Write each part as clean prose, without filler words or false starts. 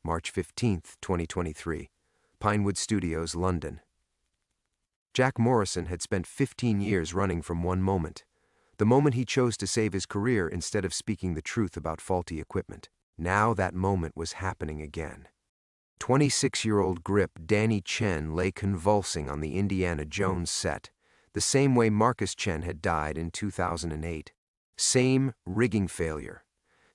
March 15, 2023. Pinewood Studios, London. Jack Morrison had spent 15 years running from one moment. The moment he chose to save his career instead of speaking the truth about faulty equipment. Now that moment was happening again. 26-year-old grip Danny Chen lay convulsing on the Indiana Jones set, the same way Marcus Chen had died in 2008. Same rigging failure.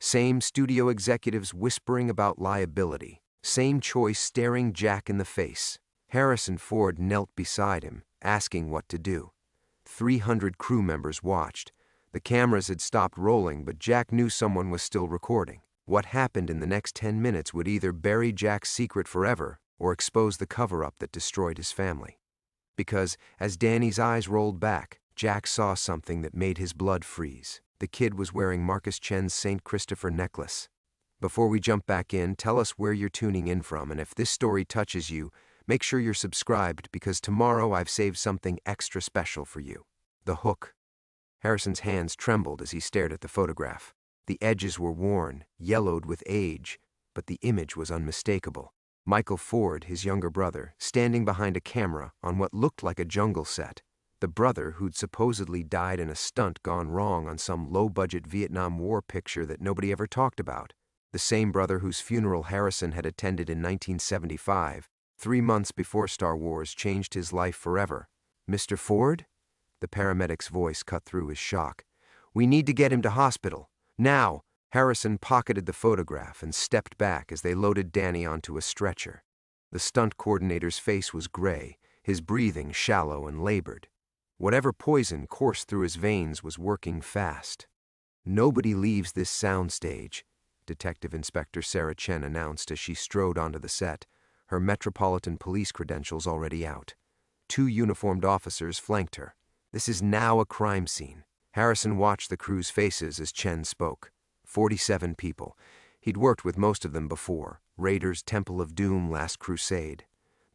Same studio executives whispering about liability. Same choice staring Jack in the face. Harrison Ford knelt beside him, asking what to do. 300 crew members watched. The cameras had stopped rolling, but Jack knew someone was still recording. What happened in the next 10 minutes would either bury Jack's secret forever or expose the cover-up that destroyed his family. Because, as Danny's eyes rolled back, Jack saw something that made his blood freeze. The kid was wearing Marcus Chen's St. Christopher necklace. Before we jump back in, tell us where you're tuning in from, and if this story touches you, make sure you're subscribed because tomorrow I've saved something extra special for you. The hook. Harrison's hands trembled as he stared at the photograph. The edges were worn, yellowed with age, but the image was unmistakable. Michael Ford, his younger brother, standing behind a camera on what looked like a jungle set. The brother who'd supposedly died in a stunt gone wrong on some low-budget Vietnam War picture that nobody ever talked about. The same brother whose funeral Harrison had attended in 1975, 3 months before Star Wars changed his life forever. Mr. Ford? The paramedic's voice cut through his shock. We need to get him to hospital. Now! Harrison pocketed the photograph and stepped back as they loaded Danny onto a stretcher. The stunt coordinator's face was gray, his breathing shallow and labored. Whatever poison coursed through his veins was working fast. Nobody leaves this soundstage, Detective Inspector Sarah Chen announced as she strode onto the set, her Metropolitan Police credentials already out. 2 uniformed officers flanked her. This is now a crime scene. Harrison watched the crew's faces as Chen spoke. 47 people. He'd worked with most of them before. Raiders, Temple of Doom, Last Crusade.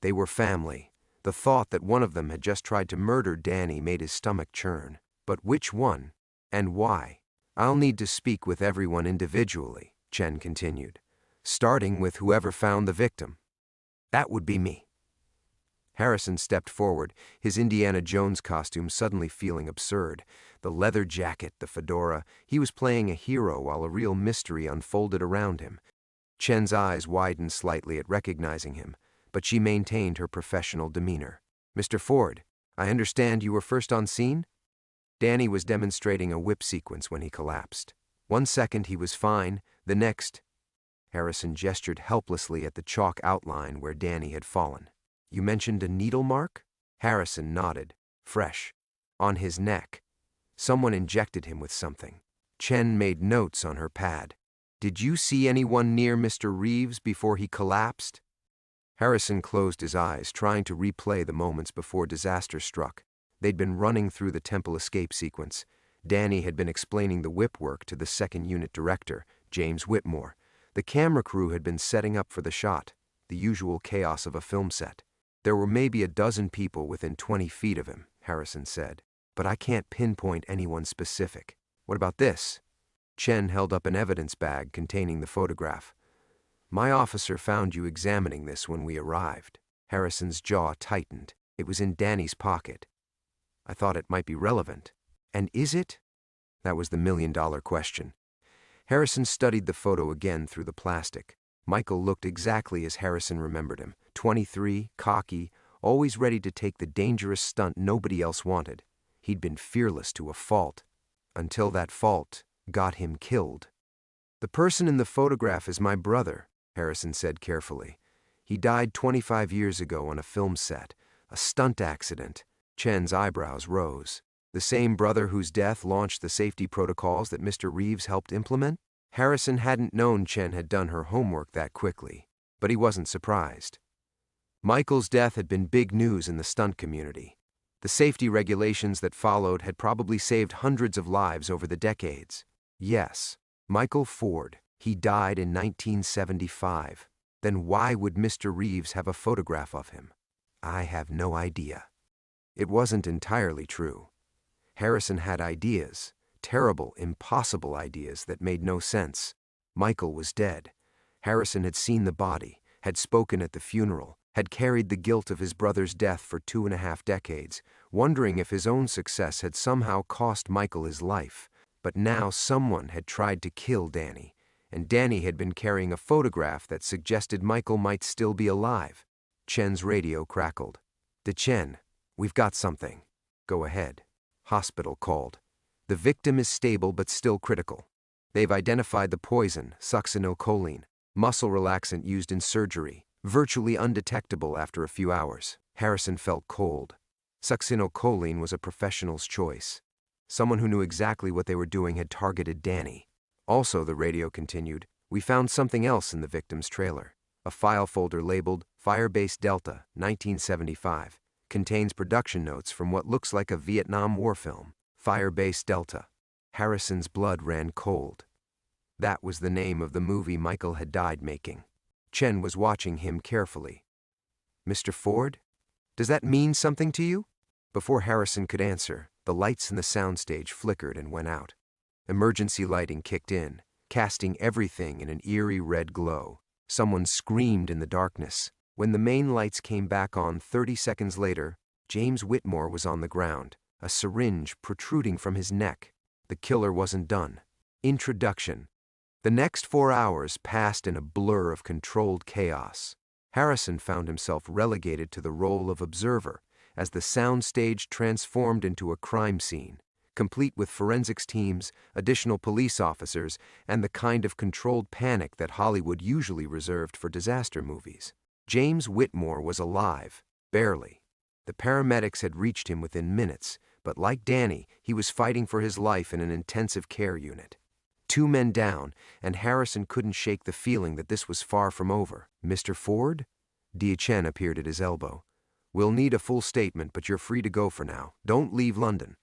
They were family. The thought that one of them had just tried to murder Danny made his stomach churn. But which one? And why? I'll need to speak with everyone individually, Chen continued, starting with whoever found the victim. That would be me. Harrison stepped forward, his Indiana Jones costume suddenly feeling absurd. The leather jacket, the fedora, he was playing a hero while a real mystery unfolded around him. Chen's eyes widened slightly at recognizing him, but she maintained her professional demeanor. Mr. Ford, I understand you were first on scene? Danny was demonstrating a whip sequence when he collapsed. 1 second he was fine, the next... Harrison gestured helplessly at the chalk outline where Danny had fallen. You mentioned a needle mark? Harrison nodded. Fresh. On his neck. Someone injected him with something. Chen made notes on her pad. Did you see anyone near Mr. Reeves before he collapsed? Harrison closed his eyes, trying to replay the moments before disaster struck. They'd been running through the temple escape sequence. Danny had been explaining the whip work to the second unit director, James Whitmore. The camera crew had been setting up for the shot, the usual chaos of a film set. There were maybe a dozen people within 20 feet of him, Harrison said, but I can't pinpoint anyone specific. What about this? Chen held up an evidence bag containing the photograph. My officer found you examining this when we arrived. Harrison's jaw tightened. It was in Danny's pocket. I thought it might be relevant. And is it? That was the million-dollar question. Harrison studied the photo again through the plastic. Michael looked exactly as Harrison remembered him. 23, cocky, always ready to take the dangerous stunt nobody else wanted. He'd been fearless to a fault, until that fault got him killed. The person in the photograph is my brother, Harrison said carefully. He died 25 years ago on a film set, a stunt accident. Chen's eyebrows rose. The same brother whose death launched the safety protocols that Mr. Reeves helped implement? Harrison hadn't known Chen had done her homework that quickly, but he wasn't surprised. Michael's death had been big news in the stunt community. The safety regulations that followed had probably saved hundreds of lives over the decades. Yes, Michael Ford. He died in 1975. Then why would Mr. Reeves have a photograph of him? I have no idea. It wasn't entirely true. Harrison had ideas, terrible, impossible ideas that made no sense. Michael was dead. Harrison had seen the body, had spoken at the funeral, had carried the guilt of his brother's death for 2.5 decades, wondering if his own success had somehow cost Michael his life. But now someone had tried to kill Danny, and Danny had been carrying a photograph that suggested Michael might still be alive. Chen's radio crackled. "DeChen, we've got something." "Go ahead." Hospital called. "The victim is stable but still critical. They've identified the poison, succinylcholine, muscle relaxant used in surgery, virtually undetectable after a few hours." Harrison felt cold. Succinylcholine was a professional's choice. Someone who knew exactly what they were doing had targeted Danny. Also, the radio continued, "We found something else in the victim's trailer. A file folder labeled Firebase Delta, 1975. Contains production notes from what looks like a Vietnam War film. Firebase Delta." Harrison's blood ran cold. That was the name of the movie Michael had died making. Chen was watching him carefully. "Mr. Ford? Does that mean something to you?" Before Harrison could answer, the lights in the soundstage flickered and went out. Emergency lighting kicked in, casting everything in an eerie red glow. Someone screamed in the darkness. When the main lights came back on 30 seconds later, James Whitmore was on the ground, a syringe protruding from his neck. The killer wasn't done. Introduction. The next 4 hours passed in a blur of controlled chaos. Harrison found himself relegated to the role of observer as the soundstage transformed into a crime scene, complete with forensics teams, additional police officers, and the kind of controlled panic that Hollywood usually reserved for disaster movies. James Whitmore was alive, barely. The paramedics had reached him within minutes, but like Danny, he was fighting for his life in an intensive care unit. 2 men down, and Harrison couldn't shake the feeling that this was far from over. "Mr. Ford?" DeChen appeared at his elbow. "We'll need a full statement, but you're free to go for now. Don't leave London."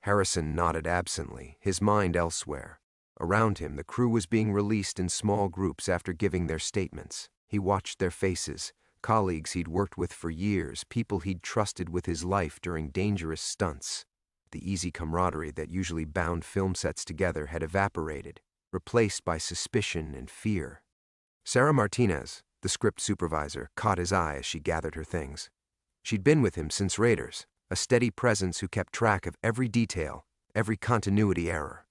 Harrison nodded absently, his mind elsewhere. Around him, the crew was being released in small groups after giving their statements. He watched their faces, colleagues he'd worked with for years, people he'd trusted with his life during dangerous stunts. The easy camaraderie that usually bound film sets together had evaporated, replaced by suspicion and fear. Sarah Martinez, the script supervisor, caught his eye as she gathered her things. She'd been with him since Raiders, a steady presence who kept track of every detail, every continuity error.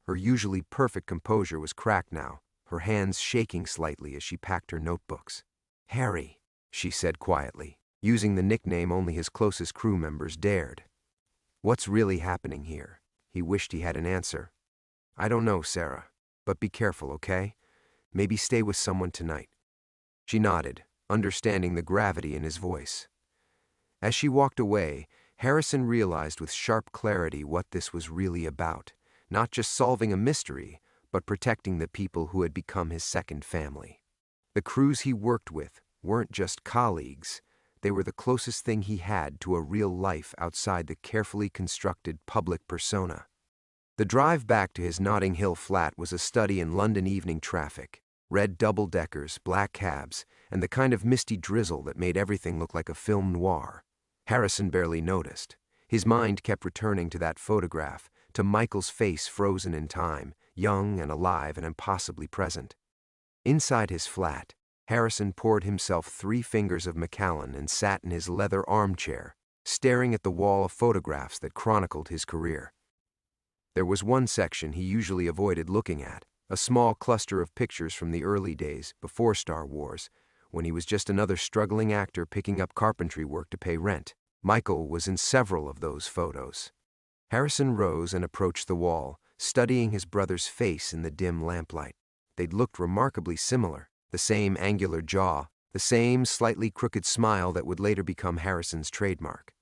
Her usually perfect composure was cracked now, her hands shaking slightly as she packed her notebooks. "Harry," she said quietly, using the nickname only his closest crew members dared. "What's really happening here?" He wished he had an answer. "I don't know, Sarah, but be careful, okay? Maybe stay with someone tonight." She nodded, understanding the gravity in his voice. As she walked away, Harrison realized with sharp clarity what this was really about, not just solving a mystery, but protecting the people who had become his second family. The crews he worked with weren't just colleagues, they were the closest thing he had to a real life outside the carefully constructed public persona. The drive back to his Notting Hill flat was a study in London evening traffic, red double-deckers, black cabs, and the kind of misty drizzle that made everything look like a film noir. Harrison barely noticed. His mind kept returning to that photograph, to Michael's face frozen in time, young and alive and impossibly present. Inside his flat, Harrison poured himself 3 fingers of Macallan and sat in his leather armchair, staring at the wall of photographs that chronicled his career. There was one section he usually avoided looking at, a small cluster of pictures from the early days, before Star Wars, when he was just another struggling actor picking up carpentry work to pay rent. Michael was in several of those photos. Harrison rose and approached the wall, studying his brother's face in the dim lamplight. They'd looked remarkably similar, the same angular jaw, the same slightly crooked smile that would later become Harrison's trademark.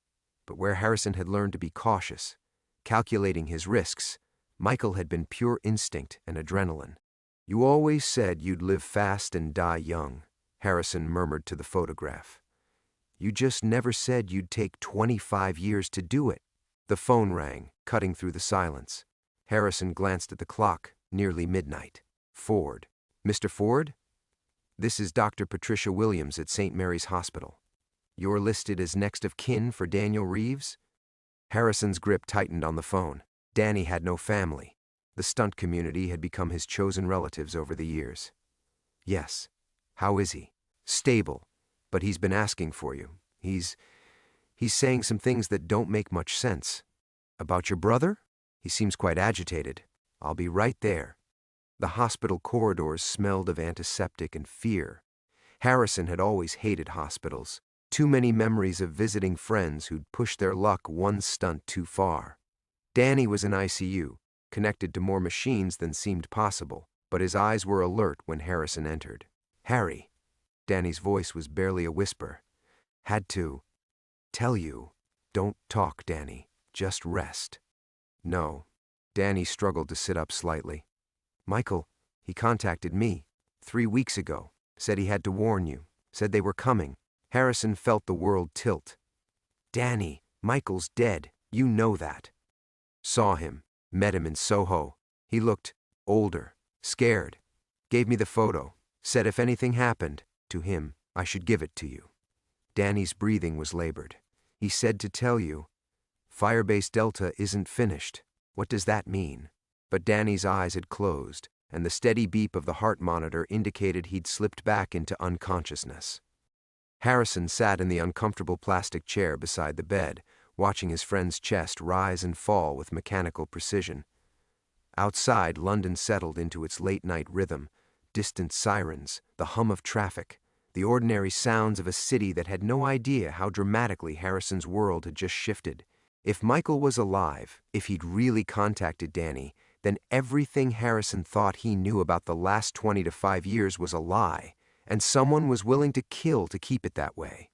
But where Harrison had learned to be cautious, calculating his risks, Michael had been pure instinct and adrenaline. "You always said you'd live fast and die young," Harrison murmured to the photograph. "You just never said you'd take 25 years to do it." The phone rang, cutting through the silence. Harrison glanced at the clock, nearly midnight. "Ford. Mr. Ford? This is Dr. Patricia Williams at St. Mary's Hospital. You're listed as next of kin for Daniel Reeves?" Harrison's grip tightened on the phone. Danny had no family. The stunt community had become his chosen relatives over the years. Yes. How is he? Stable, but he's been asking for you. He's saying some things that don't make much sense. About your brother? He seems quite agitated. I'll be right there. The hospital corridors smelled of antiseptic and fear. Harrison had always hated hospitals. Too many memories of visiting friends who'd pushed their luck one stunt too far. Danny was in ICU, connected to more machines than seemed possible, but his eyes were alert when Harrison entered. Harry. Danny's voice was barely a whisper. Had to tell you. Don't talk, Danny. Just rest. No. Danny struggled to sit up slightly. Michael, he contacted me 3 weeks ago. Said he had to warn you. Said they were coming. Harrison felt the world tilt. Danny, Michael's dead. You know that. Saw him. Met him in Soho. He looked older, scared. Gave me the photo. Said if anything happened to him, I should give it to you. Danny's breathing was labored. He said to tell you, Firebase Delta isn't finished. What does that mean? But Danny's eyes had closed, and the steady beep of the heart monitor indicated he'd slipped back into unconsciousness. Harrison sat in the uncomfortable plastic chair beside the bed, watching his friend's chest rise and fall with mechanical precision. Outside, London settled into its late-night rhythm, distant sirens, the hum of traffic, the ordinary sounds of a city that had no idea how dramatically Harrison's world had just shifted. If Michael was alive, if he'd really contacted Danny, then everything Harrison thought he knew about the last 20 to 5 years was a lie, and someone was willing to kill to keep it that way.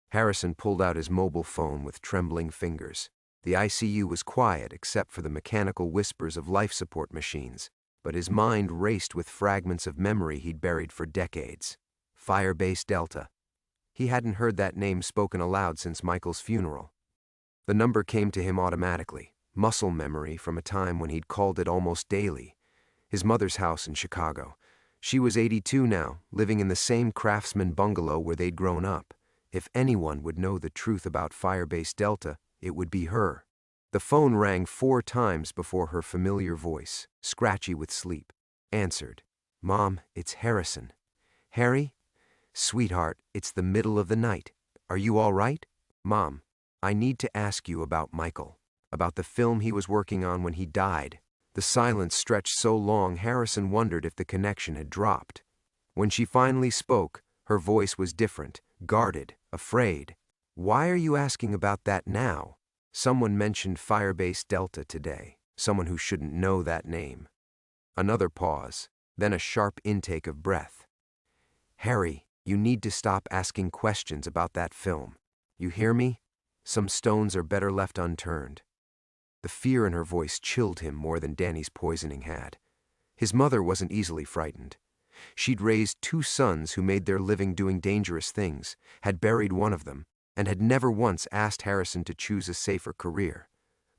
Harrison pulled out his mobile phone with trembling fingers. The ICU was quiet except for the mechanical whispers of life support machines, but his mind raced with fragments of memory he'd buried for decades. Firebase Delta. He hadn't heard that name spoken aloud since Michael's funeral. The number came to him automatically, muscle memory from a time when he'd called it almost daily. His mother's house in Chicago. She was 82 now, living in the same craftsman bungalow where they'd grown up. If anyone would know the truth about Firebase Delta, it would be her. The phone rang 4 times before her familiar voice, scratchy with sleep, answered. Mom, it's Harrison. Harry? Sweetheart, it's the middle of the night. Are you all right? Mom, I need to ask you about Michael, about the film he was working on when he died. The silence stretched so long Harrison wondered if the connection had dropped. When she finally spoke, her voice was different, guarded, afraid. Why are you asking about that now? Someone mentioned Firebase Delta today, someone who shouldn't know that name. Another pause, then a sharp intake of breath. Harry, you need to stop asking questions about that film. You hear me? Some stones are better left unturned. The fear in her voice chilled him more than Danny's poisoning had. His mother wasn't easily frightened. She'd raised 2 sons who made their living doing dangerous things, had buried one of them, and had never once asked Harrison to choose a safer career.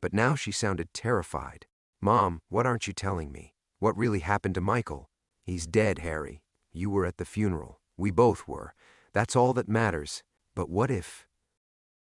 But now she sounded terrified. Mom, what aren't you telling me? What really happened to Michael? He's dead, Harry. You were at the funeral. We both were. That's all that matters. But what if?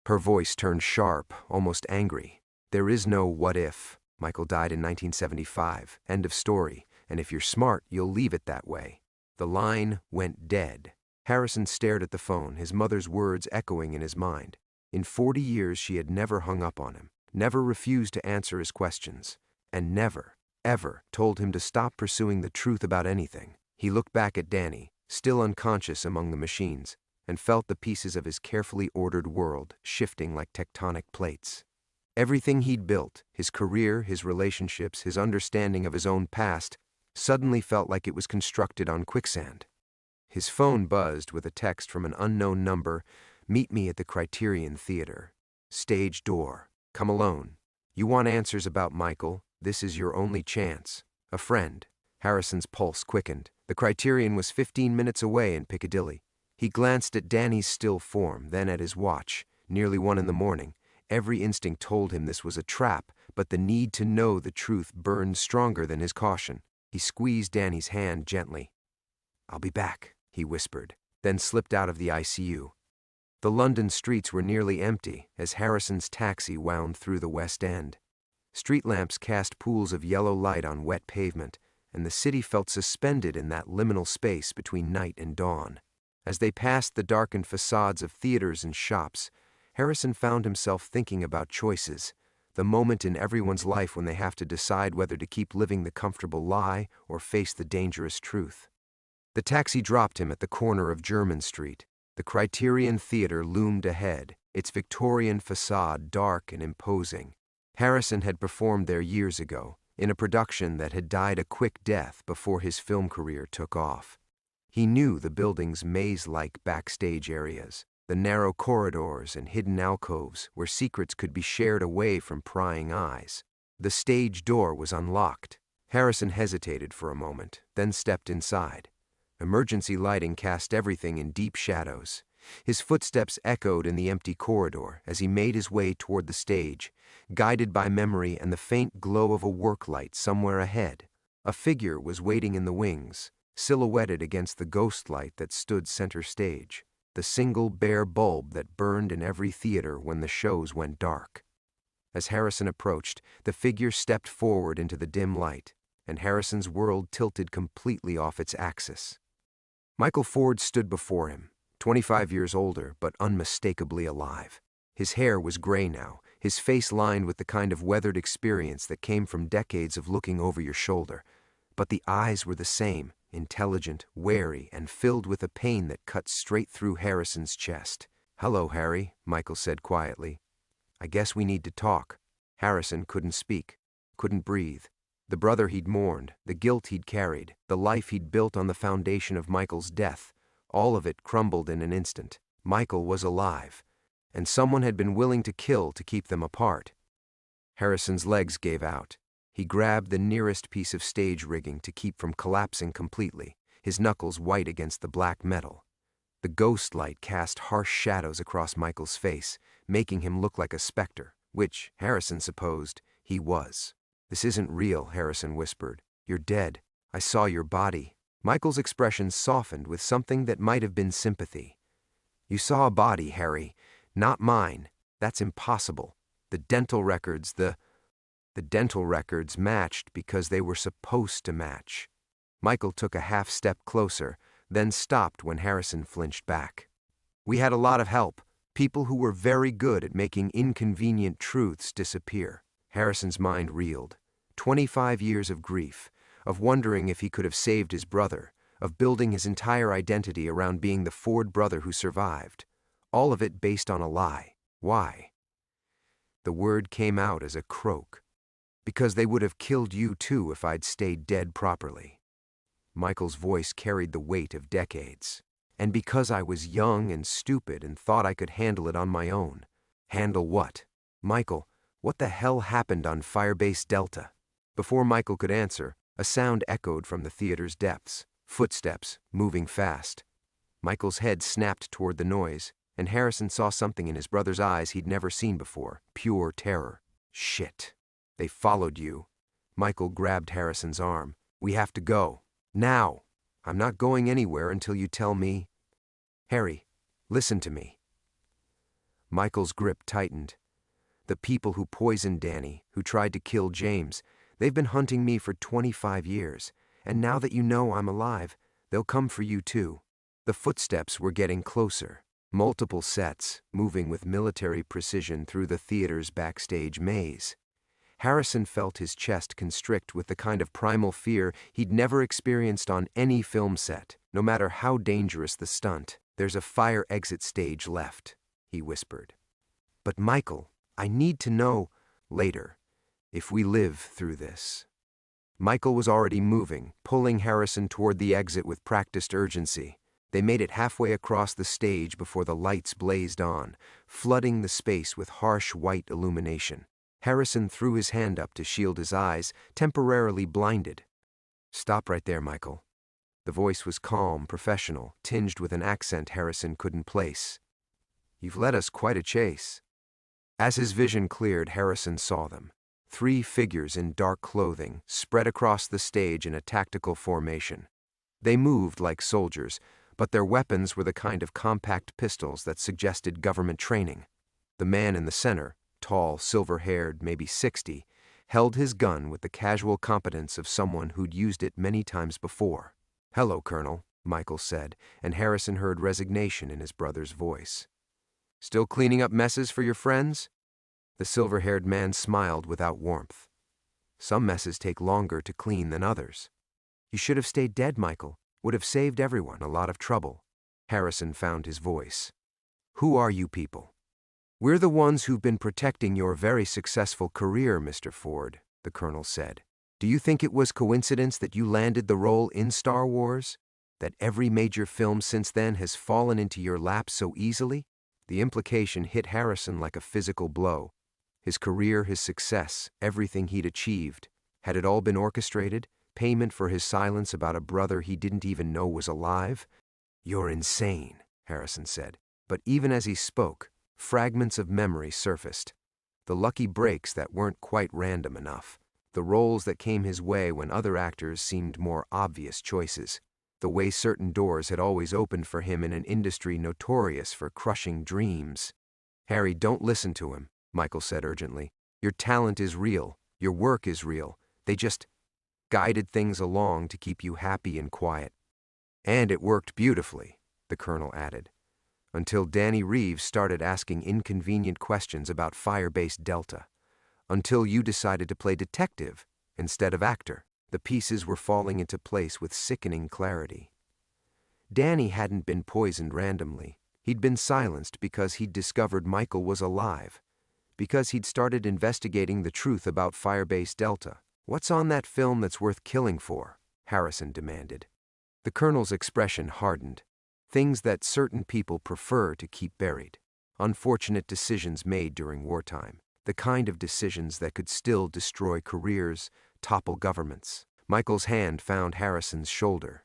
Her voice turned sharp, almost angry. There is no what if. Michael died in 1975. End of story. And if you're smart, you'll leave it that way. The line went dead. Harrison stared at the phone, his mother's words echoing in his mind. In 40 years, she had never hung up on him, never refused to answer his questions, and never, ever told him to stop pursuing the truth about anything. He looked back at Danny, still unconscious among the machines, and felt the pieces of his carefully ordered world shifting like tectonic plates. Everything he'd built, his career, his relationships, his understanding of his own past, suddenly felt like it was constructed on quicksand. His phone buzzed with a text from an unknown number. Meet me at the Criterion Theater. Stage door. Come alone. You want answers about Michael? This is your only chance. A friend. Harrison's pulse quickened. The Criterion was 15 minutes away in Piccadilly. He glanced at Danny's still form, then at his watch. Nearly 1 in the morning. Every instinct told him this was a trap, but the need to know the truth burned stronger than his caution. He squeezed Danny's hand gently. I'll be back, he whispered, then slipped out of the ICU. The London streets were nearly empty as Harrison's taxi wound through the West End. Street lamps cast pools of yellow light on wet pavement, and the city felt suspended in that liminal space between night and dawn. As they passed the darkened facades of theaters and shops, Harrison found himself thinking about choices, the moment in everyone's life when they have to decide whether to keep living the comfortable lie or face the dangerous truth. The taxi dropped him at the corner of German Street. The Criterion Theater loomed ahead, its Victorian facade dark and imposing. Harrison had performed there years ago, in a production that had died a quick death before his film career took off. He knew the building's maze-like backstage areas, the narrow corridors and hidden alcoves where secrets could be shared away from prying eyes. The stage door was unlocked. Harrison hesitated for a moment, then stepped inside. Emergency lighting cast everything in deep shadows. His footsteps echoed in the empty corridor as he made his way toward the stage, guided by memory and the faint glow of a work light somewhere ahead. A figure was waiting in the wings, silhouetted against the ghost light that stood center stage, the single bare bulb that burned in every theater when the shows went dark. As Harrison approached, the figure stepped forward into the dim light, and Harrison's world tilted completely off its axis. Michael Ford stood before him, 25 years older but unmistakably alive. His hair was gray now, his face lined with the kind of weathered experience that came from decades of looking over your shoulder. But the eyes were the same, intelligent, wary, and filled with a pain that cut straight through Harrison's chest. "Hello, Harry," Michael said quietly. "I guess we need to talk." Harrison couldn't speak, couldn't breathe. The brother he'd mourned, the guilt he'd carried, the life he'd built on the foundation of Michael's death, all of it crumbled in an instant. Michael was alive, and someone had been willing to kill to keep them apart. Harrison's legs gave out. He grabbed the nearest piece of stage rigging to keep from collapsing completely, his knuckles white against the black metal. The ghost light cast harsh shadows across Michael's face, making him look like a specter, which, Harrison supposed, he was. "This isn't real," Harrison whispered. "You're dead. I saw your body." Michael's expression softened with something that might have been sympathy. "You saw a body, Harry. Not mine. That's impossible. The dental records matched because they were supposed to match." Michael took a half step closer, then stopped when Harrison flinched back. "We had a lot of help, people who were very good at making inconvenient truths disappear." Harrison's mind reeled. 25 years of grief, of wondering if he could have saved his brother, of building his entire identity around being the Ford brother who survived. All of it based on a lie. Why? The word came out as a croak. "Because they would have killed you too if I'd stayed dead properly." Michael's voice carried the weight of decades. "And because I was young and stupid and thought I could handle it on my own." Handle what? "Michael, what the hell happened on Firebase Delta?" Before Michael could answer, a sound echoed from the theater's depths, footsteps, moving fast. Michael's head snapped toward the noise, and Harrison saw something in his brother's eyes he'd never seen before, pure terror. "Shit. They followed you." Michael grabbed Harrison's arm. "We have to go. Now. I'm not going anywhere until you tell me." "Harry, listen to me." Michael's grip tightened. "The people who poisoned Danny, who tried to kill James, they've been hunting me for 25 years, and now that you know I'm alive, they'll come for you too." The footsteps were getting closer. Multiple sets, moving with military precision through the theater's backstage maze. Harrison felt his chest constrict with the kind of primal fear he'd never experienced on any film set, no matter how dangerous the stunt. "There's a fire exit stage left," he whispered. "But Michael, I need to know." "Later, if we live through this." Michael was already moving, pulling Harrison toward the exit with practiced urgency. They made it halfway across the stage before the lights blazed on, flooding the space with harsh white illumination. Harrison threw his hand up to shield his eyes, temporarily blinded. "Stop right there, Michael." The voice was calm, professional, tinged with an accent Harrison couldn't place. "You've led us quite a chase." As his vision cleared, Harrison saw them. 3 figures in dark clothing, spread across the stage in a tactical formation. They moved like soldiers, but their weapons were the kind of compact pistols that suggested government training. The man in the center, tall, silver-haired, maybe 60, held his gun with the casual competence of someone who'd used it many times before. "Hello, Colonel," Michael said, and Harrison heard resignation in his brother's voice. "Still cleaning up messes for your friends?" The silver-haired man smiled without warmth. "Some messes take longer to clean than others." "You should have stayed dead, Michael. Would have saved everyone a lot of trouble." Harrison found his voice. "Who are you people?" "We're the ones who've been protecting your very successful career, Mr. Ford," the colonel said. "Do you think it was coincidence that you landed the role in Star Wars? That every major film since then has fallen into your lap so easily?" The implication hit Harrison like a physical blow. His career, his success, everything he'd achieved. Had it all been orchestrated? Payment for his silence about a brother he didn't even know was alive? "You're insane," Harrison said. But even as he spoke, fragments of memory surfaced. The lucky breaks that weren't quite random enough. The roles that came his way when other actors seemed more obvious choices. The way certain doors had always opened for him in an industry notorious for crushing dreams. "Harry, don't listen to him," Michael said urgently. "Your talent is real. Your work is real. They just guided things along to keep you happy and quiet." "And it worked beautifully," the colonel added. "Until Danny Reeves started asking inconvenient questions about Firebase Delta. Until you decided to play detective instead of actor. The pieces were falling into place with sickening clarity. Danny hadn't been poisoned randomly. He'd been silenced because he'd discovered Michael was alive. Because he'd started investigating the truth about Firebase Delta. What's on that film that's worth killing for?" Harrison demanded. The colonel's expression hardened. Things that certain people prefer to keep buried. Unfortunate decisions made during wartime. The kind of decisions that could still destroy careers, topple governments. Michael's hand found Harrison's shoulder.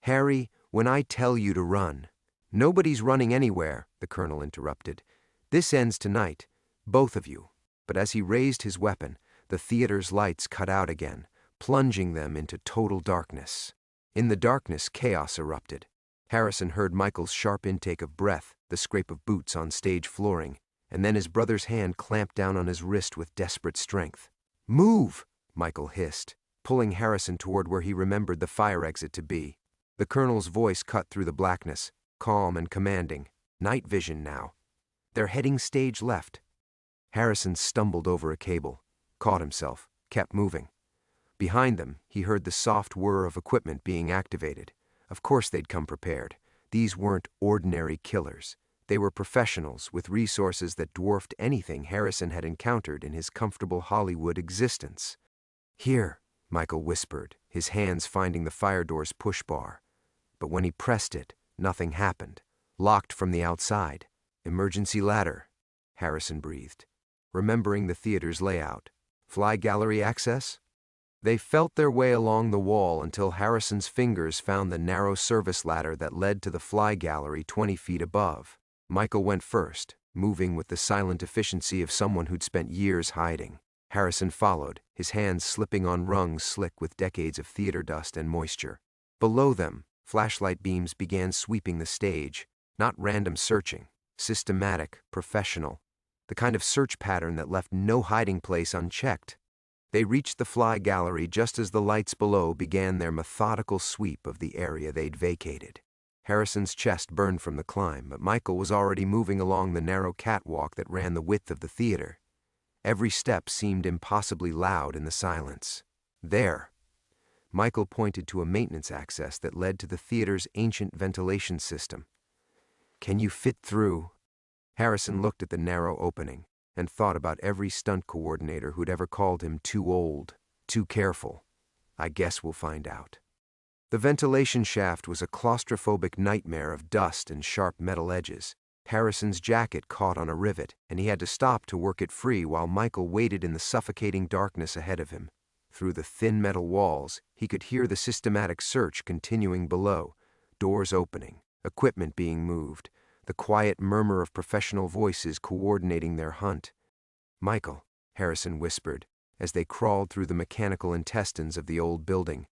"Harry, when I tell you to run—" "Nobody's running anywhere," the colonel interrupted. "This ends tonight, both of you." But as he raised his weapon, the theater's lights cut out again, plunging them into total darkness. In the darkness, chaos erupted. Harrison heard Michael's sharp intake of breath, the scrape of boots on stage flooring, and then his brother's hand clamped down on his wrist with desperate strength. "Move!" Michael hissed, pulling Harrison toward where he remembered the fire exit to be. The colonel's voice cut through the blackness, calm and commanding. Night vision now. "They're heading stage left." Harrison stumbled over a cable, caught himself, kept moving. Behind them, he heard the soft whir of equipment being activated. Of course they'd come prepared. These weren't ordinary killers. They were professionals with resources that dwarfed anything Harrison had encountered in his comfortable Hollywood existence. "Here," Michael whispered, his hands finding the fire door's push bar. But when he pressed it, nothing happened. Locked from the outside. "Emergency ladder," Harrison breathed, remembering the theater's layout. "Fly gallery access?" They felt their way along the wall until Harrison's fingers found the narrow service ladder that led to the fly gallery 20 feet above. Michael went first, moving with the silent efficiency of someone who'd spent years hiding. Harrison followed, his hands slipping on rungs slick with decades of theater dust and moisture. Below them, flashlight beams began sweeping the stage, not random searching, systematic, professional, the kind of search pattern that left no hiding place unchecked. They reached the fly gallery just as the lights below began their methodical sweep of the area they'd vacated. Harrison's chest burned from the climb, but Michael was already moving along the narrow catwalk that ran the width of the theater. Every step seemed impossibly loud in the silence. "There." Michael pointed to a maintenance access that led to the theater's ancient ventilation system. "Can you fit through?" Harrison looked at the narrow opening and thought about every stunt coordinator who'd ever called him too old, too careful. "I guess we'll find out." The ventilation shaft was a claustrophobic nightmare of dust and sharp metal edges. Harrison's jacket caught on a rivet, and he had to stop to work it free while Michael waited in the suffocating darkness ahead of him. Through the thin metal walls, he could hear the systematic search continuing below, doors opening, equipment being moved, the quiet murmur of professional voices coordinating their hunt. "Michael," Harrison whispered, as they crawled through the mechanical intestines of the old building.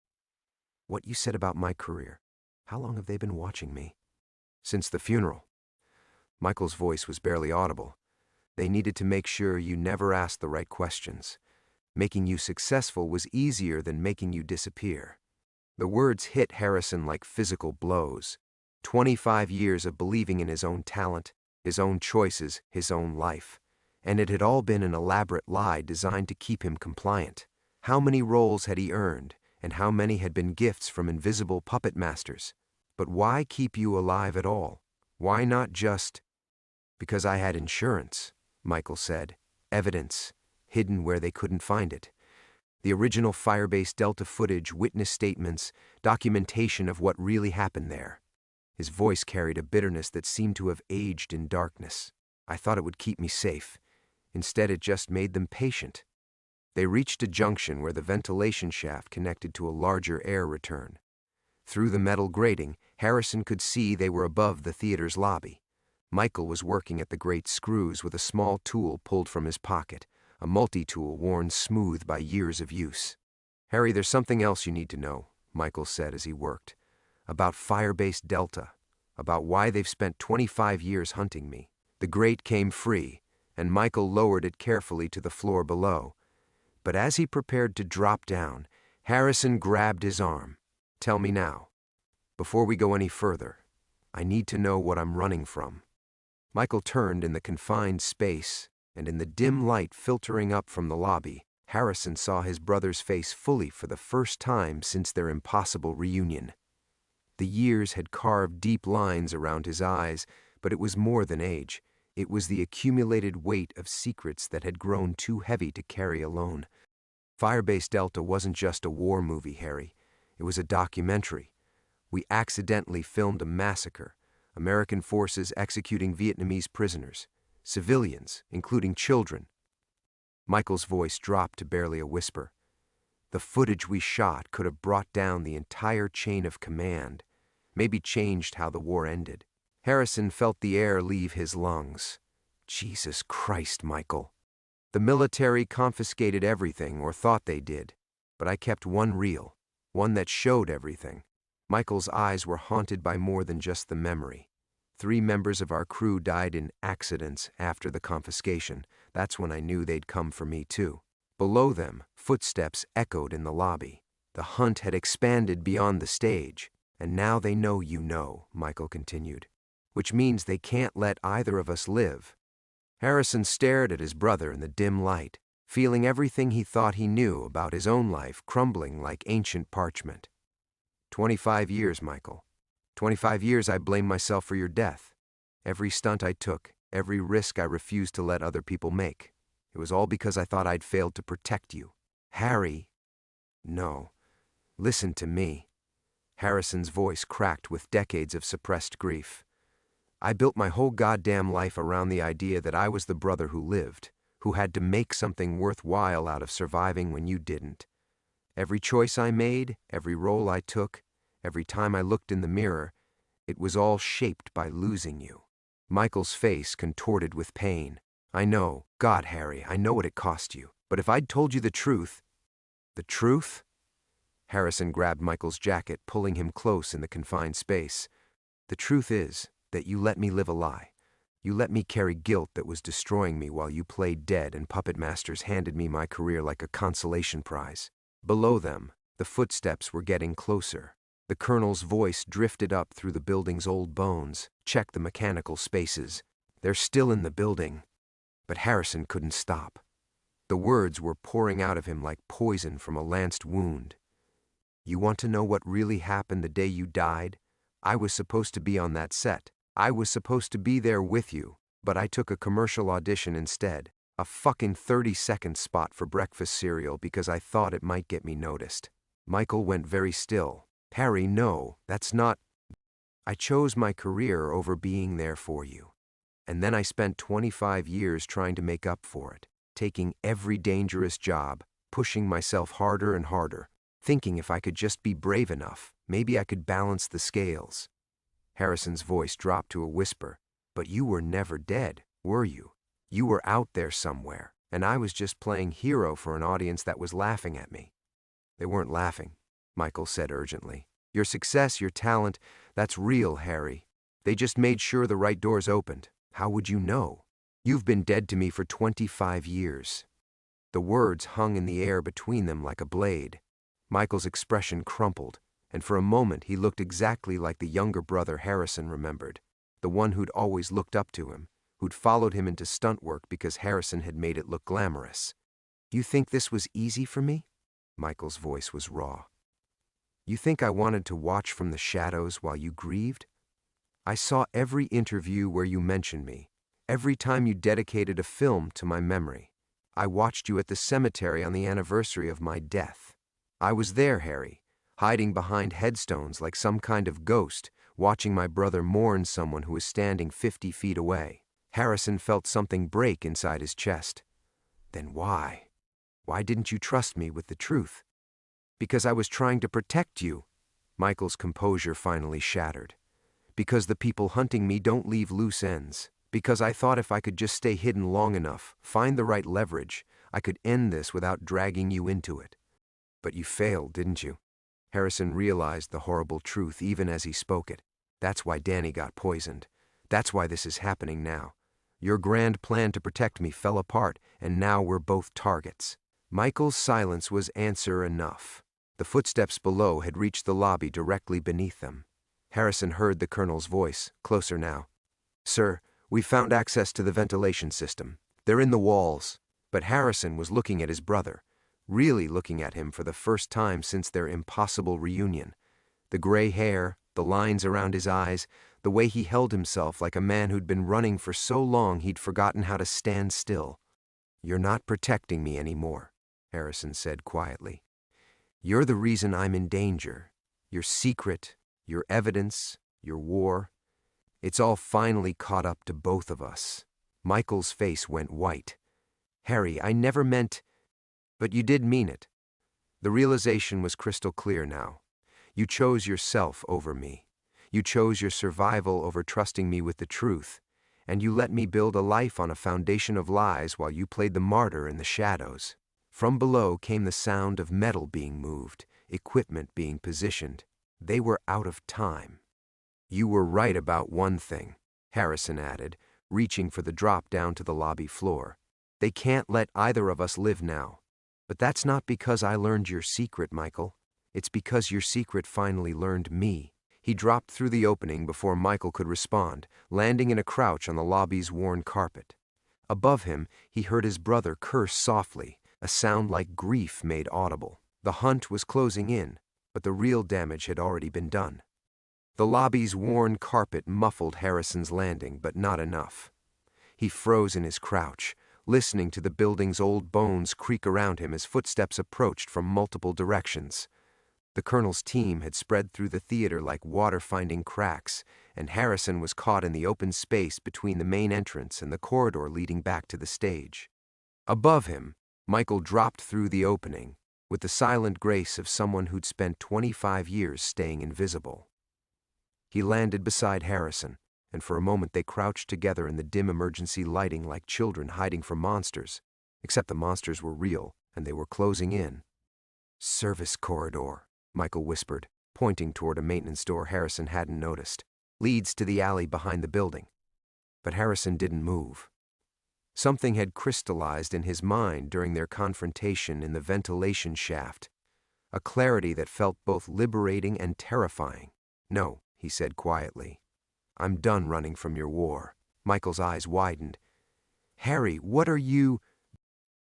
"What you said about my career, how long have they been watching me?" "Since the funeral." Michael's voice was barely audible. "They needed to make sure you never asked the right questions. Making you successful was easier than making you disappear. The words hit Harrison like physical blows. 25 years of believing in his own talent, his own choices, his own life. And it had all been an elaborate lie designed to keep him compliant. How many roles had he earned, and how many had been gifts from invisible puppet masters? But why keep you alive at all? Why not just— "Because I had insurance," Michael said. "Evidence, hidden where they couldn't find it. The original Firebase Delta footage, witness statements, documentation of what really happened there." His voice carried a bitterness that seemed to have aged in darkness. "I thought it would keep me safe. Instead, it just made them patient." They reached a junction where the ventilation shaft connected to a larger air return. Through the metal grating, Harrison could see they were above the theater's lobby. Michael was working at the great screws with a small tool pulled from his pocket, a multi-tool worn smooth by years of use. "Harry, there's something else you need to know," Michael said as he worked. "About Firebase Delta. About why they've spent 25 years hunting me." The grate came free, and Michael lowered it carefully to the floor below. But as he prepared to drop down, Harrison grabbed his arm. "Tell me now. Before we go any further, I need to know what I'm running from." Michael turned in the confined space, and in the dim light filtering up from the lobby, Harrison saw his brother's face fully for the first time since their impossible reunion. The years had carved deep lines around his eyes, but it was more than age. It was the accumulated weight of secrets that had grown too heavy to carry alone. Firebase Delta wasn't just a war movie, Harry. It was a documentary. We accidentally filmed a massacre. American forces executing Vietnamese prisoners. Civilians, including children. Michael's voice dropped to barely a whisper. The footage we shot could have brought down the entire chain of command, maybe changed how the war ended. Harrison felt the air leave his lungs. Jesus Christ, Michael. The military confiscated everything, or thought they did, but I kept one reel, one that showed everything. Michael's eyes were haunted by more than just the memory. 3 members of our crew died in accidents after the confiscation. That's when I knew they'd come for me too. Below them, footsteps echoed in the lobby. The hunt had expanded beyond the stage, and now they know you know, Michael continued. Which means they can't let either of us live. Harrison stared at his brother in the dim light, feeling everything he thought he knew about his own life crumbling like ancient parchment. 25 years, Michael. 25 years I blamed myself for your death. Every stunt I took, every risk I refused to let other people make. It was all because I thought I'd failed to protect you. Harry. No. Listen to me. Harrison's voice cracked with decades of suppressed grief. I built my whole goddamn life around the idea that I was the brother who lived, who had to make something worthwhile out of surviving when you didn't. Every choice I made, every role I took, every time I looked in the mirror, it was all shaped by losing you. Michael's face contorted with pain. I know, God, Harry, I know what it cost you. But if I'd told you the truth— The truth? Harrison grabbed Michael's jacket, pulling him close in the confined space. The truth is that you let me live a lie. You let me carry guilt that was destroying me while you played dead and puppet masters handed me my career like a consolation prize. Below them, the footsteps were getting closer. The colonel's voice drifted up through the building's old bones. Check the mechanical spaces. They're still in the building. But Harrison couldn't stop. The words were pouring out of him like poison from a lanced wound. You want to know what really happened the day you died? I was supposed to be on that set. I was supposed to be there with you, but I took a commercial audition instead. A fucking 30-second spot for breakfast cereal because I thought it might get me noticed. Michael went very still. Harry, no, that's not— I chose my career over being there for you. And then I spent 25 years trying to make up for it, taking every dangerous job, pushing myself harder and harder, thinking if I could just be brave enough, maybe I could balance the scales. Harrison's voice dropped to a whisper. But you were never dead, were you? You were out there somewhere, and I was just playing hero for an audience that was laughing at me. They weren't laughing, Michael said urgently. Your success, your talent, that's real, Harry. They just made sure the right doors opened. How would you know? You've been dead to me for 25 years. The words hung in the air between them like a blade. Michael's expression crumpled, and for a moment he looked exactly like the younger brother Harrison remembered, the one who'd always looked up to him, who'd followed him into stunt work because Harrison had made it look glamorous. "You think this was easy for me?" Michael's voice was raw. "You think I wanted to watch from the shadows while you grieved? I saw every interview where you mentioned me, every time you dedicated a film to my memory. I watched you at the cemetery on the anniversary of my death. I was there, Harry, hiding behind headstones like some kind of ghost, watching my brother mourn someone who was standing 50 feet away." Harrison felt something break inside his chest. "Then why? Why didn't you trust me with the truth?" "Because I was trying to protect you." Michael's composure finally shattered. "Because the people hunting me don't leave loose ends. Because I thought if I could just stay hidden long enough, find the right leverage, I could end this without dragging you into it. But you failed, didn't you?" Harrison realized the horrible truth even as he spoke it. "That's why Danny got poisoned. That's why this is happening now. Your grand plan to protect me fell apart, and now we're both targets." Michael's silence was answer enough. The footsteps below had reached the lobby directly beneath them. Harrison heard the colonel's voice, closer now. "Sir, we found access to the ventilation system. They're in the walls." But Harrison was looking at his brother, really looking at him for the first time since their impossible reunion. The gray hair, the lines around his eyes, the way he held himself like a man who'd been running for so long he'd forgotten how to stand still. "You're not protecting me anymore," Harrison said quietly. "You're the reason I'm in danger. Your secret, your evidence, your war. It's all finally caught up to both of us." Michael's face went white. "Harry, I never meant—" "But you did mean it." The realization was crystal clear now. "You chose yourself over me. You chose your survival over trusting me with the truth. And you let me build a life on a foundation of lies while you played the martyr in the shadows." From below came the sound of metal being moved, equipment being positioned. They were out of time. "You were right about one thing," Harrison added, reaching for the drop down to the lobby floor. "They can't let either of us live now. But that's not because I learned your secret, Michael. It's because your secret finally learned me." He dropped through the opening before Michael could respond, landing in a crouch on the lobby's worn carpet. Above him, he heard his brother curse softly, a sound like grief made audible. The hunt was closing in, but the real damage had already been done. The lobby's worn carpet muffled Harrison's landing, but not enough. He froze in his crouch, listening to the building's old bones creak around him as footsteps approached from multiple directions. The colonel's team had spread through the theater like water finding cracks, and Harrison was caught in the open space between the main entrance and the corridor leading back to the stage. Above him, Michael dropped through the opening, with the silent grace of someone who'd spent 25 years staying invisible. He landed beside Harrison, and for a moment they crouched together in the dim emergency lighting like children hiding from monsters, except the monsters were real, and they were closing in. "Service corridor," Michael whispered, pointing toward a maintenance door Harrison hadn't noticed. "Leads to the alley behind the building." But Harrison didn't move. Something had crystallized in his mind during their confrontation in the ventilation shaft, a clarity that felt both liberating and terrifying. "No," he said quietly. "I'm done running from your war." Michael's eyes widened. "Harry, what are you—"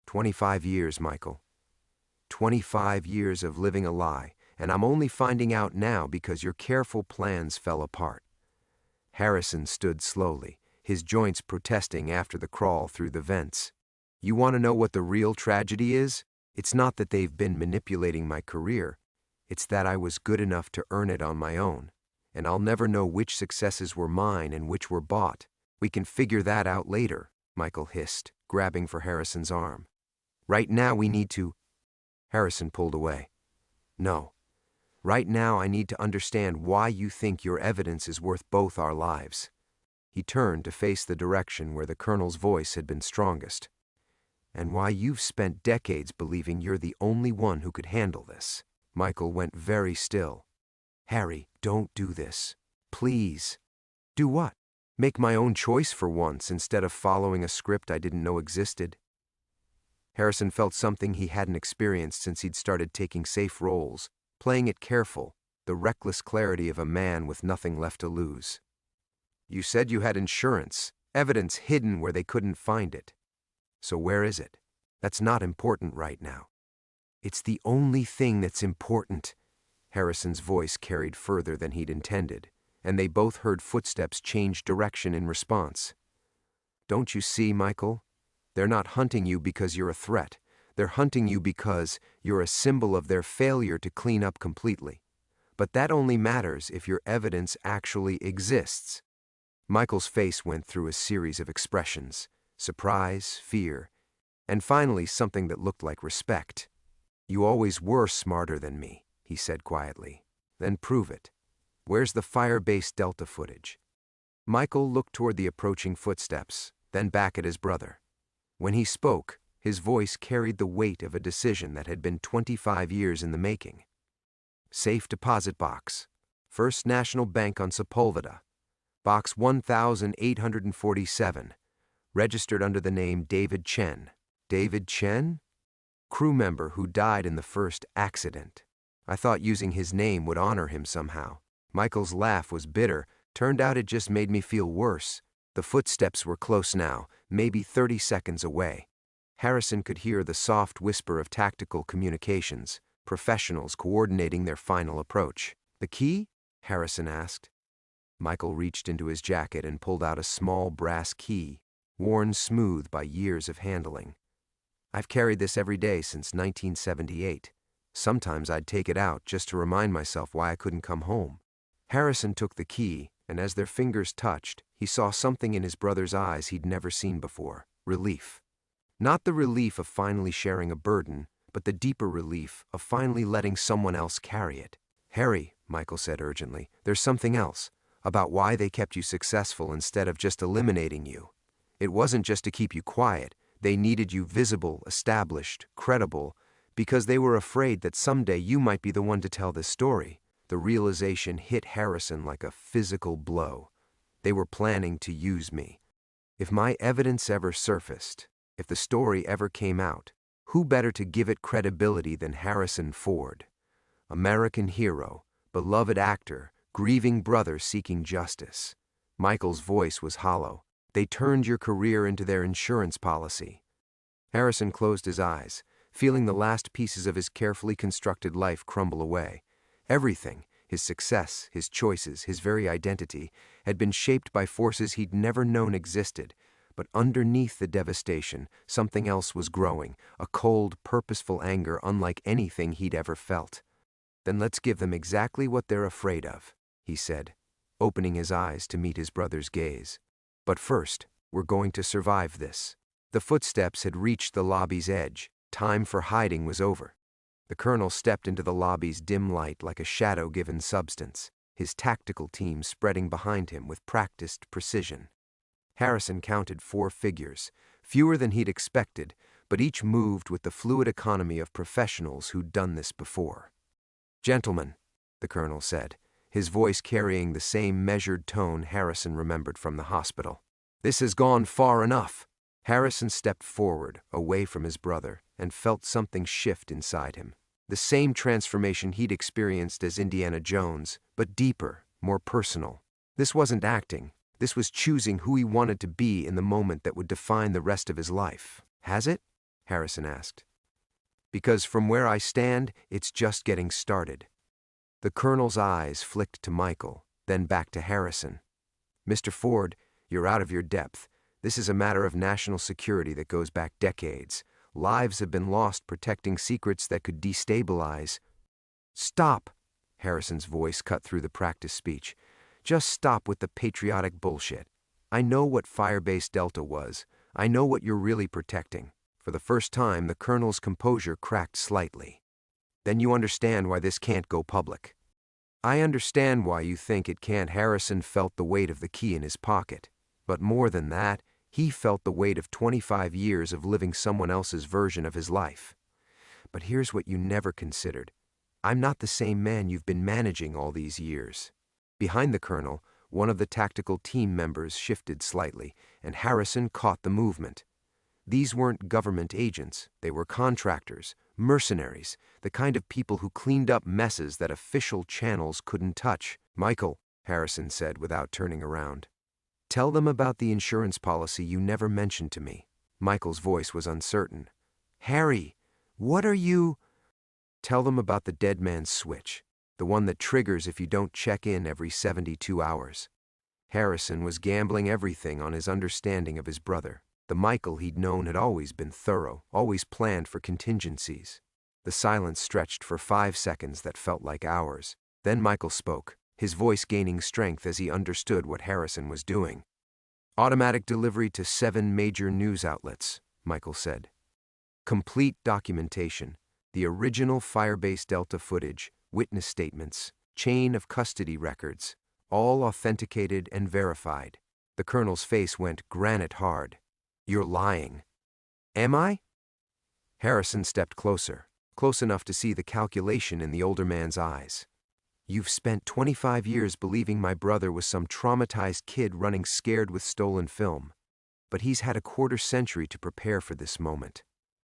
25 years, Michael. 25 years of living a lie, and I'm only finding out now because your careful plans fell apart." Harrison stood slowly, his joints protesting after the crawl through the vents. "You want to know what the real tragedy is? It's not that they've been manipulating my career. It's that I was good enough to earn it on my own. And I'll never know which successes were mine and which were bought. We can figure that out later," Michael hissed, grabbing for Harrison's arm. "Right now we need to—" Harrison pulled away. "No. Right now I need to understand why you think your evidence is worth both our lives." He turned to face the direction where the colonel's voice had been strongest. "And why you've spent decades believing you're the only one who could handle this." Michael went very still. "Harry, don't do this. Please." "Do what?" "Make my own choice for once instead of following a script I didn't know existed." Harrison felt something he hadn't experienced since he'd started taking safe roles, playing it careful, the reckless clarity of a man with nothing left to lose. You said you had insurance, evidence hidden where they couldn't find it. So where is it? That's not important right now. It's the only thing that's important. Harrison's voice carried further than he'd intended, and they both heard footsteps change direction in response. Don't you see, Michael? They're not hunting you because you're a threat. They're hunting you because you're a symbol of their failure to clean up completely. But that only matters if your evidence actually exists. Michael's face went through a series of expressions: surprise, fear, and finally something that looked like respect. You always were smarter than me, he said quietly. Then prove it. Where's the Firebase Delta footage? Michael looked toward the approaching footsteps, then back at his brother. When he spoke, his voice carried the weight of a decision that had been 25 years in the making. Safe deposit box. First National Bank on Sepulveda. Box 1847. Registered under the name David Chen. David Chen? Crew member who died in the first accident. I thought using his name would honor him somehow. Michael's laugh was bitter. Turned out it just made me feel worse. The footsteps were close now, maybe 30 seconds away. Harrison could hear the soft whisper of tactical communications, professionals coordinating their final approach. The key? Harrison asked. Michael reached into his jacket and pulled out a small brass key, worn smooth by years of handling. I've carried this every day since 1978. Sometimes I'd take it out just to remind myself why I couldn't come home. Harrison took the key, and as their fingers touched, he saw something in his brother's eyes he'd never seen before: relief. Not the relief of finally sharing a burden, but the deeper relief of finally letting someone else carry it. Harry, Michael said urgently, there's something else, about why they kept you successful instead of just eliminating you. It wasn't just to keep you quiet. They needed you visible, established, credible, because they were afraid that someday you might be the one to tell this story. The realization hit Harrison like a physical blow. They were planning to use me. If my evidence ever surfaced, if the story ever came out, who better to give it credibility than Harrison Ford? American hero, beloved actor, grieving brother seeking justice. Michael's voice was hollow. They turned your career into their insurance policy. Harrison closed his eyes, feeling the last pieces of his carefully constructed life crumble away. Everything, his success, his choices, his very identity, had been shaped by forces he'd never known existed. But underneath the devastation, something else was growing, a cold, purposeful anger unlike anything he'd ever felt. Then let's give them exactly what they're afraid of, he said, opening his eyes to meet his brother's gaze. But first, we're going to survive this. The footsteps had reached the lobby's edge. Time for hiding was over. The colonel stepped into the lobby's dim light like a shadow-given substance, his tactical team spreading behind him with practiced precision. Harrison counted 4 figures, fewer than he'd expected, but each moved with the fluid economy of professionals who'd done this before. Gentlemen, the colonel said, his voice carrying the same measured tone Harrison remembered from the hospital. This has gone far enough. Harrison stepped forward, away from his brother, and felt something shift inside him. The same transformation he'd experienced as Indiana Jones, but deeper, more personal. This wasn't acting. This was choosing who he wanted to be in the moment that would define the rest of his life. Has it? Harrison asked. Because from where I stand, it's just getting started. The colonel's eyes flicked to Michael, then back to Harrison. Mr. Ford, you're out of your depth. This is a matter of national security that goes back decades. Lives have been lost protecting secrets that could destabilize. Stop! Harrison's voice cut through the practiced speech. Just stop with the patriotic bullshit. I know what Firebase Delta was. I know what you're really protecting. For the first time, the colonel's composure cracked slightly. Then you understand why this can't go public. I understand why you think it can't. Harrison felt the weight of the key in his pocket. But more than that, he felt the weight of 25 years of living someone else's version of his life. But here's what you never considered. I'm not the same man you've been managing all these years. Behind the colonel, one of the tactical team members shifted slightly, and Harrison caught the movement. These weren't government agents, they were contractors, mercenaries, the kind of people who cleaned up messes that official channels couldn't touch. "Michael," Harrison said without turning around, "tell them about the insurance policy you never mentioned to me." Michael's voice was uncertain. "Harry, what are you—" "Tell them about the dead man's switch, the one that triggers if you don't check in every 72 hours. Harrison was gambling everything on his understanding of his brother. The Michael he'd known had always been thorough, always planned for contingencies. The silence stretched for 5 seconds that felt like hours. Then Michael spoke, his voice gaining strength as he understood what Harrison was doing. "Automatic delivery to 7 major news outlets," Michael said. "Complete documentation, the original Firebase Delta footage, witness statements, chain of custody records, all authenticated and verified." The colonel's face went granite hard. "You're lying." "Am I?" Harrison stepped closer, close enough to see the calculation in the older man's eyes. "You've spent 25 years believing my brother was some traumatized kid running scared with stolen film. But he's had a quarter-century to prepare for this moment.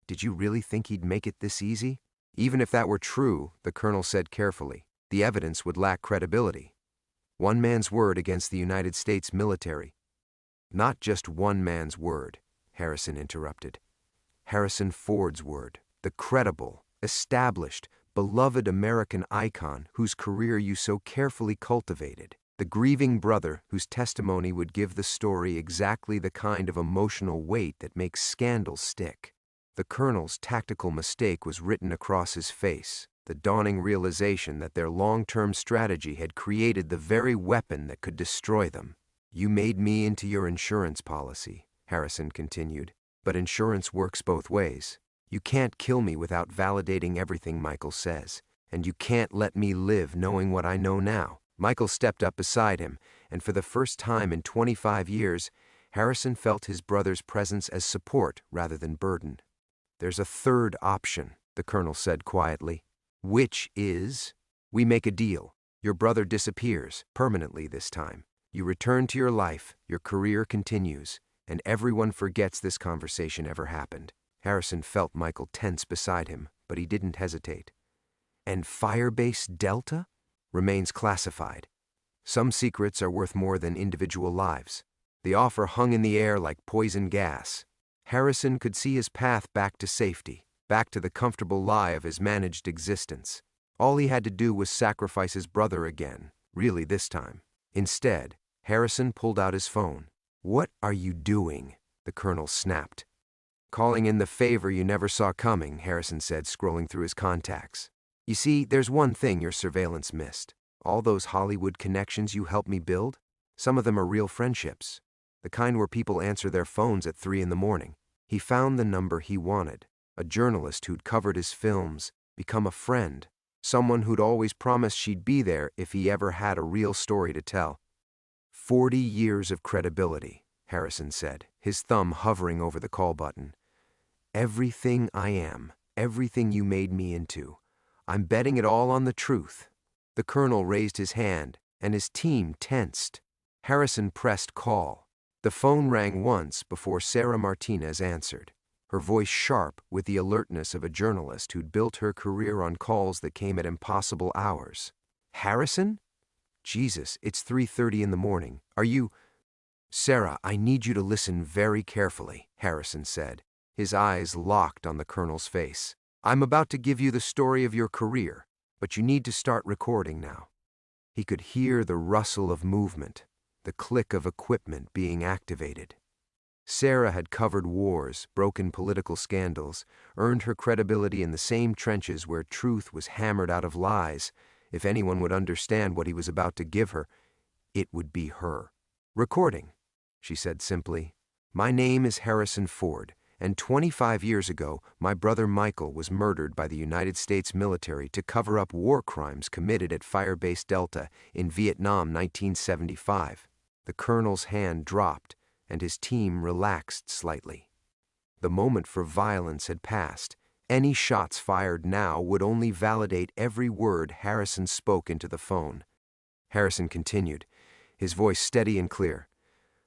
Did you really think he'd make it this easy?" "Even if that were true," the colonel said carefully, "the evidence would lack credibility. One man's word against the United States military." "Not just one man's word," Harrison interrupted. "Harrison Ford's word, the credible, established, beloved American icon whose career you so carefully cultivated. The grieving brother whose testimony would give the story exactly the kind of emotional weight that makes scandals stick." The colonel's tactical mistake was written across his face, the dawning realization that their long-term strategy had created the very weapon that could destroy them. "You made me into your insurance policy," Harrison continued, "but insurance works both ways. You can't kill me without validating everything Michael says, and you can't let me live knowing what I know now." Michael stepped up beside him, and for the first time in 25 years, Harrison felt his brother's presence as support rather than burden. "There's a third option," the colonel said quietly. "Which is, we make a deal. Your brother disappears, permanently this time. You return to your life, your career continues, and everyone forgets this conversation ever happened." Harrison felt Michael tense beside him, but he didn't hesitate. "And Firebase Delta remains classified. Some secrets are worth more than individual lives." The offer hung in the air like poison gas. Harrison could see his path back to safety, back to the comfortable lie of his managed existence. All he had to do was sacrifice his brother again, really this time. Instead, Harrison pulled out his phone. "What are you doing?" the colonel snapped. "Calling in the favor you never saw coming," Harrison said, scrolling through his contacts. "You see, there's one thing your surveillance missed. All those Hollywood connections you helped me build, some of them are real friendships. The kind where people answer their phones at 3 in the morning. He found the number he wanted. A journalist who'd covered his films, become a friend. Someone who'd always promised she'd be there if he ever had a real story to tell." 40 years of credibility, Harrison said, his thumb hovering over the call button. "Everything I am, everything you made me into. I'm betting it all on the truth." The colonel raised his hand, and his team tensed. Harrison pressed call. The phone rang once before Sarah Martinez answered, her voice sharp with the alertness of a journalist who'd built her career on calls that came at impossible hours. "Harrison? Jesus, it's 3:30 in the morning. Are you—" "Sarah, I need you to listen very carefully," Harrison said, his eyes locked on the colonel's face. "I'm about to give you the story of your career, but you need to start recording now." He could hear the rustle of movement, the click of equipment being activated. Sarah had covered wars, broken political scandals, earned her credibility in the same trenches where truth was hammered out of lies. If anyone would understand what he was about to give her, it would be her. "Recording," she said simply. "My name is Harrison Ford, and 25 years ago, my brother Michael was murdered by the United States military to cover up war crimes committed at Firebase Delta in Vietnam 1975. The colonel's hand dropped, and his team relaxed slightly. The moment for violence had passed. Any shots fired now would only validate every word Harrison spoke into the phone. Harrison continued, his voice steady and clear.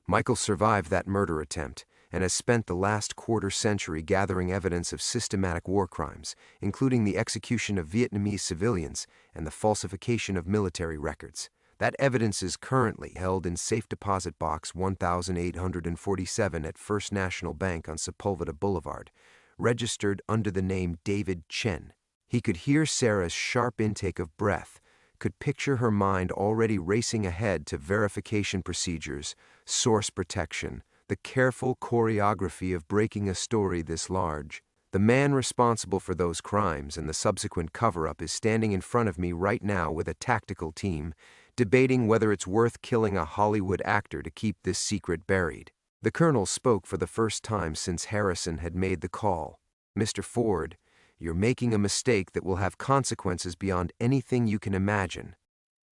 "Michael survived that murder attempt, and has spent the last quarter-century gathering evidence of systematic war crimes, including the execution of Vietnamese civilians and the falsification of military records. That evidence is currently held in Safe Deposit Box 1847 at First National Bank on Sepulveda Boulevard, registered under the name David Chen. He could hear Sarah's sharp intake of breath, could picture her mind already racing ahead to verification procedures, source protection, the careful choreography of breaking a story this large. The man responsible for those crimes and the subsequent cover-up is standing in front of me right now with a tactical team, debating whether it's worth killing a Hollywood actor to keep this secret buried. The colonel spoke for the first time since Harrison had made the call. "Mr. Ford, you're making a mistake that will have consequences beyond anything you can imagine."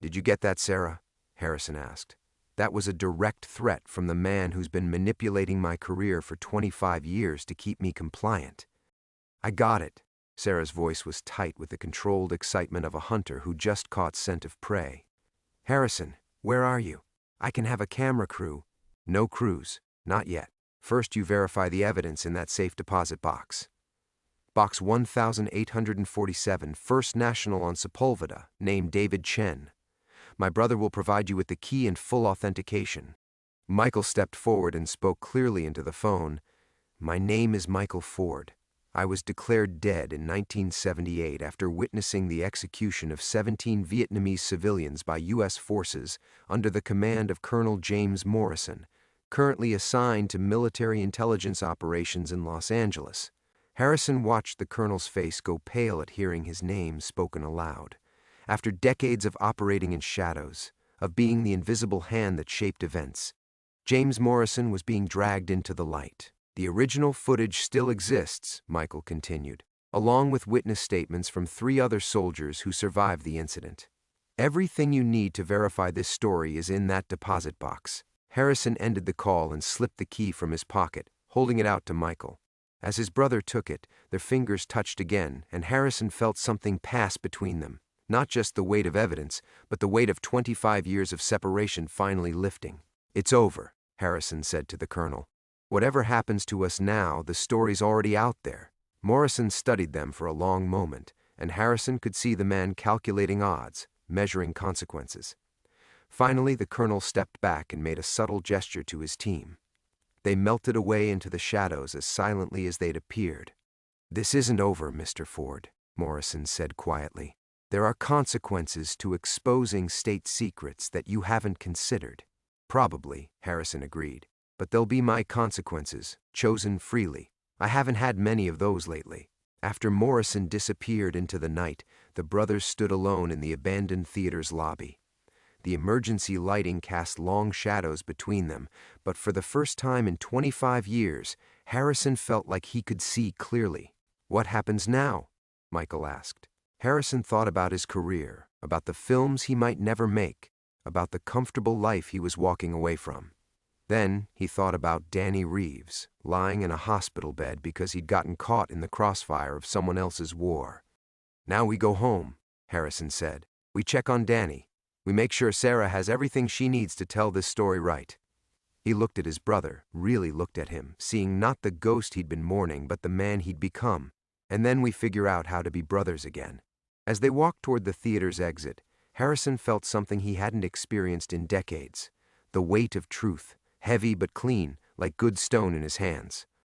"Did you get that, Sarah?" Harrison asked. "That was a direct threat from the man who's been manipulating my career for 25 years to keep me compliant." "I got it." Sarah's voice was tight with the controlled excitement of a hunter who just caught scent of prey. "Harrison, where are you? I can have a camera crew." "No crews. Not yet. First you verify the evidence in that safe deposit box. Box 1847, First National on Sepulveda, named David Chen. My brother will provide you with the key and full authentication." Michael stepped forward and spoke clearly into the phone. "My name is Michael Ford. I was declared dead in 1978 after witnessing the execution of 17 Vietnamese civilians by U.S. forces under the command of Colonel James Morrison, currently assigned to military intelligence operations in Los Angeles." Harrison watched the colonel's face go pale at hearing his name spoken aloud. After decades of operating in shadows, of being the invisible hand that shaped events, James Morrison was being dragged into the light. "The original footage still exists," Michael continued, "along with witness statements from 3 other soldiers who survived the incident. Everything you need to verify this story is in that deposit box." Harrison ended the call and slipped the key from his pocket, holding it out to Michael. As his brother took it, their fingers touched again, and Harrison felt something pass between them. Not just the weight of evidence, but the weight of 25 years of separation finally lifting. "It's over," Harrison said to the colonel. "Whatever happens to us now, the story's already out there." Morrison studied them for a long moment, and Harrison could see the man calculating odds, measuring consequences. Finally, the colonel stepped back and made a subtle gesture to his team. They melted away into the shadows as silently as they'd appeared. "This isn't over, Mr. Ford," Morrison said quietly. "There are consequences to exposing state secrets that you haven't considered." "Probably," Harrison agreed. "But they'll be my consequences, chosen freely. I haven't had many of those lately." After Morrison disappeared into the night, the brothers stood alone in the abandoned theater's lobby. The emergency lighting cast long shadows between them, but for the first time in 25 years, Harrison felt like he could see clearly. "What happens now?" Michael asked. Harrison thought about his career, about the films he might never make, about the comfortable life he was walking away from. Then he thought about Danny Reeves, lying in a hospital bed because he'd gotten caught in the crossfire of someone else's war. "Now we go home," Harrison said. "We check on Danny. We make sure Sarah has everything she needs to tell this story right." He looked at his brother, really looked at him, seeing not the ghost he'd been mourning, but the man he'd become. "And then we figure out how to be brothers again." As they walked toward the theater's exit, Harrison felt something he hadn't experienced in decades. The weight of truth, heavy but clean, like good stone in his hands.